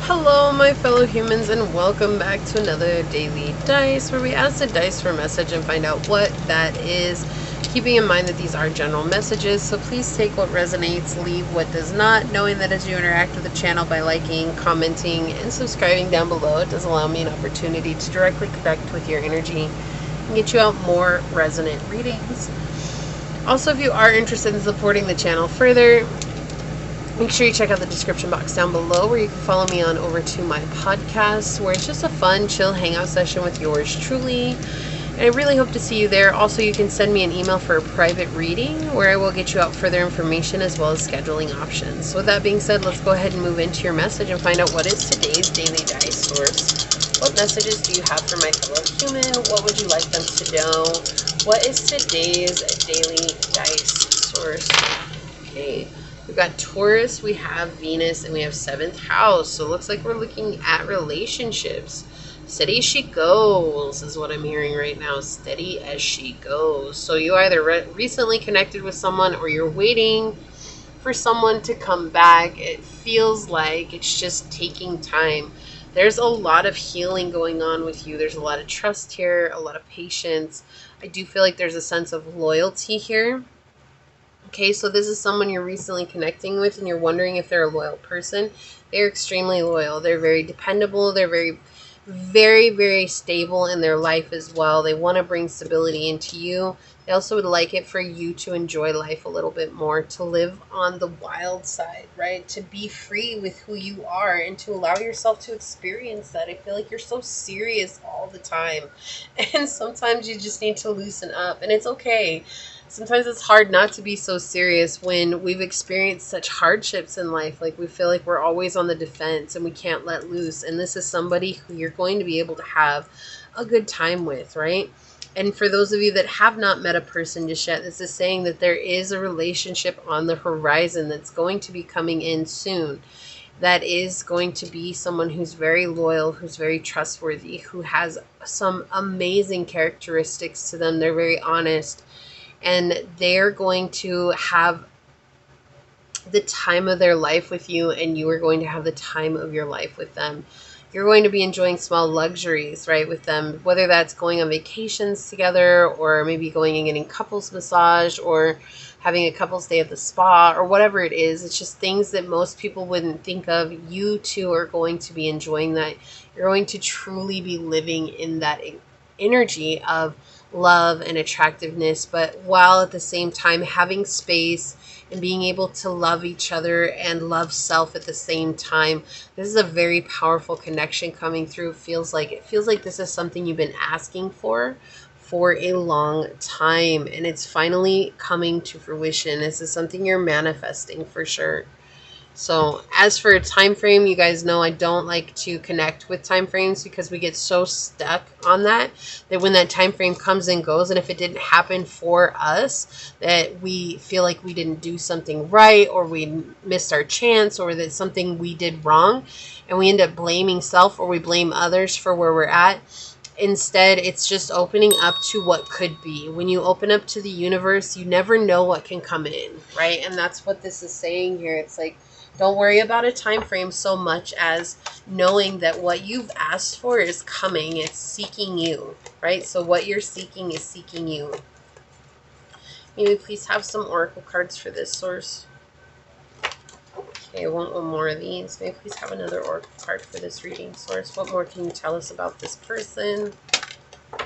Hello, my fellow humans, and welcome back to another daily dice where we ask the dice for a message and find out what that is. Keeping in mind that these are general messages, so please take what resonates, leave what does not, knowing that as you interact with the channel by liking, commenting, and subscribing down below, it does allow me an opportunity to directly connect with your energy and get you out more resonant readings. Also, if you are interested in supporting the channel further, make sure you check out the description box down below where you can follow me on over to my podcast where it's just a fun, chill hangout session with yours truly. And I really hope to see you there. Also, you can send me an email for a private reading where I will get you out further information as well as scheduling options. So with that being said, let's go ahead and move into your message and find out what is today's daily dice source. What messages do you have for my fellow human? What would you like them to know? What is today's daily dice source? Okay. We've got Taurus, we have Venus, and we have 7th house. So it looks like we're looking at relationships. Steady as she goes is what I'm hearing right now. Steady as she goes. So you either recently connected with someone or you're waiting for someone to come back. It feels like it's just taking time. There's a lot of healing going on with you. There's a lot of trust here, a lot of patience. I do feel like there's a sense of loyalty here. Okay, so this is someone you're recently connecting with and you're wondering if they're a loyal person. They're extremely loyal. They're very dependable. They're very stable in their life as well. They want to bring stability into you. They also would like it for you to enjoy life a little bit more, to live on the wild side, right? To be free with who you are and to allow yourself to experience that. I feel like you're so serious all the time. And sometimes you just need to loosen up, and it's okay. Sometimes it's hard not to be so serious when we've experienced such hardships in life. Like we feel like we're always on the defense and we can't let loose. And this is somebody who you're going to be able to have a good time with, right? And for those of you that have not met a person just yet, this is saying that there is a relationship on the horizon that's going to be coming in soon. That is going to be someone who's very loyal, who's very trustworthy, who has some amazing characteristics to them. They're very honest. And they're going to have the time of their life with you, and you are going to have the time of your life with them. You're going to be enjoying small luxuries, right, with them, whether that's going on vacations together or maybe going and getting couples massage or having a couples day at the spa or whatever it is. It's just things that most people wouldn't think of. You two are going to be enjoying that. You're going to truly be living in that energy of love and attractiveness, but while at the same time having space and being able to love each other and love self at the same time. This is a very powerful connection coming through. It feels like this is something you've been asking for a long time, and it's finally coming to fruition. This is something you're manifesting for sure. So as for a time frame, you guys know I don't like to connect with time frames because we get so stuck on that when that time frame comes and goes, and if it didn't happen for us, that we feel like we didn't do something right, or we missed our chance, or that something we did wrong, and we end up blaming self or we blame others for where we're at. Instead, it's just opening up to what could be. When you open up to the universe, you never know what can come in, right? And that's what this is saying here. It's like, don't worry about a time frame so much as knowing that what you've asked for is coming. It's seeking you, right? So what you're seeking is seeking you. Maybe please have some oracle cards for this source. Okay, I want one more of these. Maybe please have another oracle card for this reading source. What more can you tell us about this person?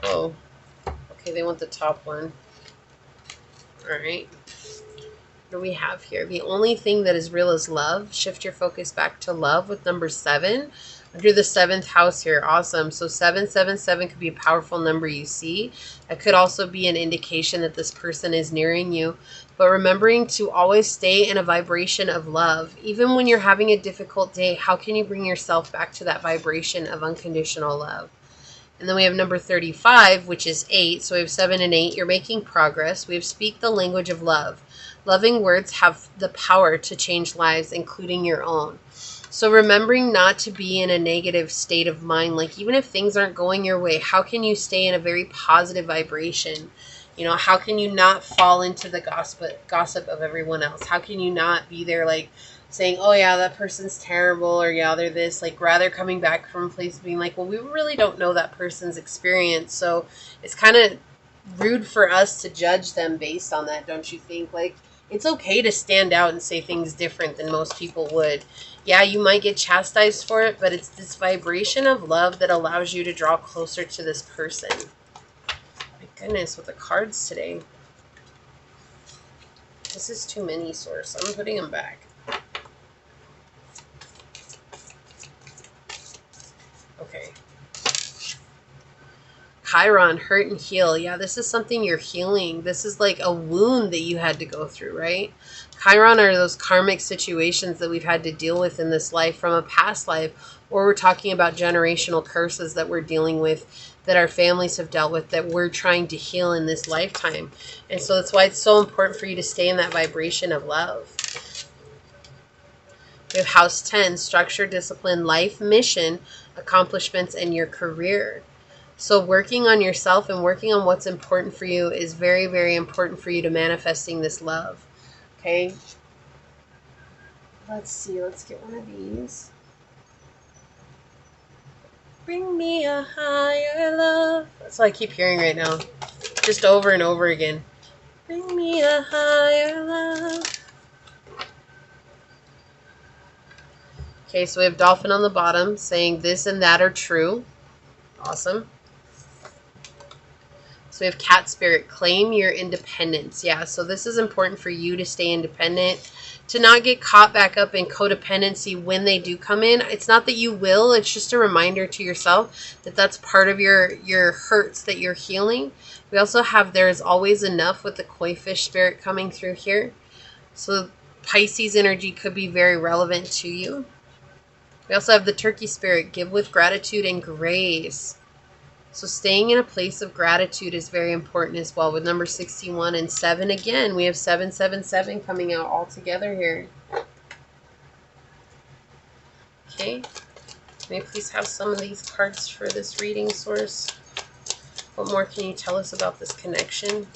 Oh, okay, they want the top one. All right. What do we have here? The only thing that is real is love. Shift your focus back to love with number 7 under the 7th house here. Awesome. So 777 could be a powerful number you see. It could also be an indication that this person is nearing you. But remembering to always stay in a vibration of love. Even when you're having a difficult day, how can you bring yourself back to that vibration of unconditional love? And then we have number 35, which is 8. So we have 7 and 8. You're making progress. We have speak the language of love. Loving words have the power to change lives, including your own. So remembering not to be in a negative state of mind, like even if things aren't going your way, how can you stay in a very positive vibration? You know, how can you not fall into the gossip of everyone else? How can you not be there like saying, oh yeah, that person's terrible, or yeah, they're this, like rather coming back from a place being like, well, we really don't know that person's experience, so it's kind of rude for us to judge them based on that, don't you think? Like, it's okay to stand out and say things different than most people would. Yeah, you might get chastised for it, but it's this vibration of love that allows you to draw closer to this person. My goodness, with the cards today. This is too many, Source. I'm putting them back. Okay. Chiron, hurt and heal. Yeah, this is something you're healing. This is like a wound that you had to go through, right? Chiron are those karmic situations that we've had to deal with in this life from a past life, or we're talking about generational curses that we're dealing with, that our families have dealt with, that we're trying to heal in this lifetime. And so that's why it's so important for you to stay in that vibration of love. We have House 10, structure, discipline, life, mission, accomplishments, and your career. So working on yourself and working on what's important for you is very, very important for you to manifesting this love. Okay? Let's see. Let's get one of these. Bring me a higher love. That's what I keep hearing right now. Just over and over again. Bring me a higher love. Okay, so we have Dolphin on the bottom saying this and that are true. Awesome. So we have Cat Spirit, claim your independence. Yeah, so this is important for you to stay independent, to not get caught back up in codependency when they do come in. It's not that you will, it's just a reminder to yourself that that's part of your hurts that you're healing. We also have there is always enough with the Koi Fish Spirit coming through here. So Pisces energy could be very relevant to you. We also have the Turkey Spirit, give with gratitude and grace. So staying in a place of gratitude is very important as well. With number 61 and 7 again, we have 777 coming out all together here. Okay. May I please have some of these cards for this reading, Source? What more can you tell us about this connection?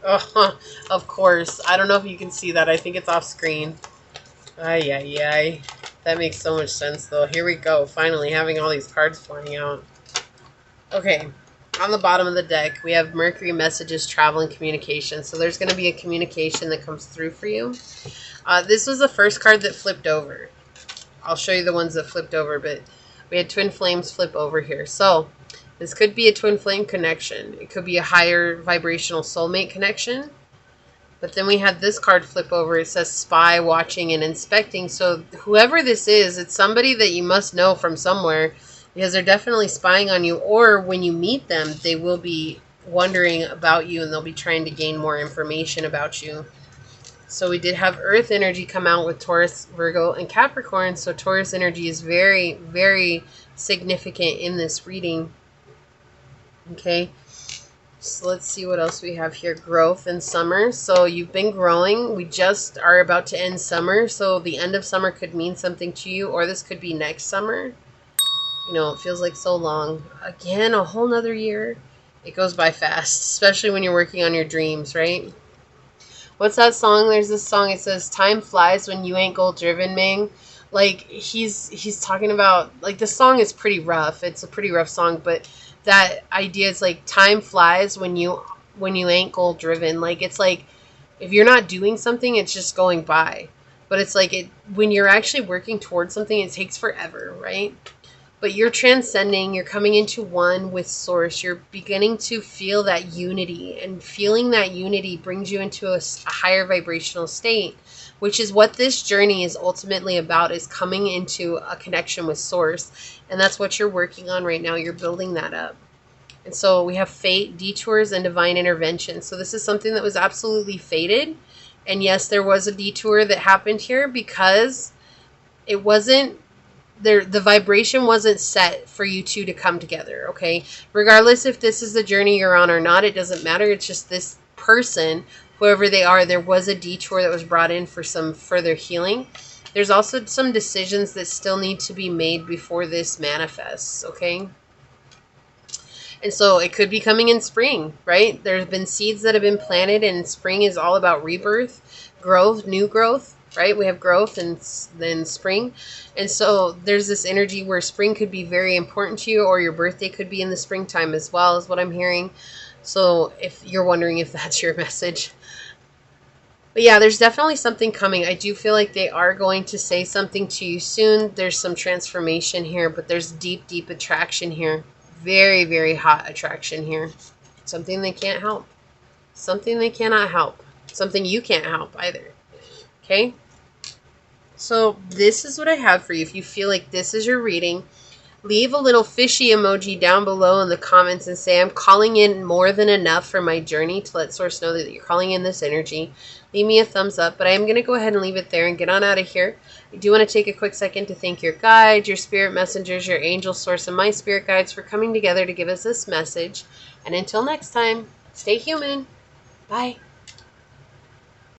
Oh, of course. I don't know if you can see that. I think it's off screen. Ay, ay, ay. That makes so much sense, though. Here we go. Finally having all these cards flying out. Okay. On the bottom of the deck, we have Mercury, messages, travel, and communication. So there's going to be a communication that comes through for you. This was the first card that flipped over. I'll show you the ones that flipped over, but we had Twin Flames flip over here. So this could be a twin flame connection. It could be a higher vibrational soulmate connection. But then we had this card flip over. It says spy, watching, and inspecting. So whoever this is, it's somebody that you must know from somewhere, because they're definitely spying on you. Or when you meet them, they will be wondering about you, and they'll be trying to gain more information about you. So we did have Earth energy come out with Taurus, Virgo, and Capricorn. So Taurus energy is very, very significant in this reading. Okay, so let's see what else we have here. Growth in summer. So you've been growing. We just are about to end summer. So the end of summer could mean something to you, or this could be next summer. You know, it feels like so long. Again, a whole nother year. It goes by fast, especially when you're working on your dreams, right? What's that song? There's this song. It says, time flies when you ain't goal driven, Ming. Like, he's talking about, like, the song is pretty rough. It's a pretty rough song, but that idea is like time flies when you ain't goal driven. Like, it's like if you're not doing something, it's just going by. But it's like when you're actually working towards something, it takes forever, right? But you're transcending, you're coming into one with Source. You're beginning to feel that unity, and feeling that unity brings you into a higher vibrational state, which is what this journey is ultimately about, is coming into a connection with Source. And that's what you're working on right now. You're building that up. And so we have fate, detours, and divine intervention. So this is something that was absolutely fated. And yes, there was a detour that happened here because it wasn't there. The vibration wasn't set for you two to come together. Okay. Regardless if this is the journey you're on or not, it doesn't matter. It's just this person, whoever they are, there was a detour that was brought in for some further healing. There's also some decisions that still need to be made before this manifests, okay? And so it could be coming in spring, right? There's been seeds that have been planted, and spring is all about rebirth, growth, new growth, right? We have growth and then spring. And so there's this energy where spring could be very important to you, or your birthday could be in the springtime as well, is what I'm hearing. So if you're wondering if that's your message. But yeah, there's definitely something coming. I do feel like they are going to say something to you soon. There's some transformation here, but there's deep, deep attraction here. Very, very hot attraction here. Something they can't help. Something they cannot help. Something you can't help either. Okay? So this is what I have for you. If you feel like this is your reading, leave a little fishy emoji down below in the comments and say, I'm calling in more than enough for my journey, to let Source know that you're calling in this energy. Leave me a thumbs up, but I am going to go ahead and leave it there and get on out of here. I do want to take a quick second to thank your guides, your spirit messengers, your angel source, and my spirit guides for coming together to give us this message. And until next time, stay human. Bye.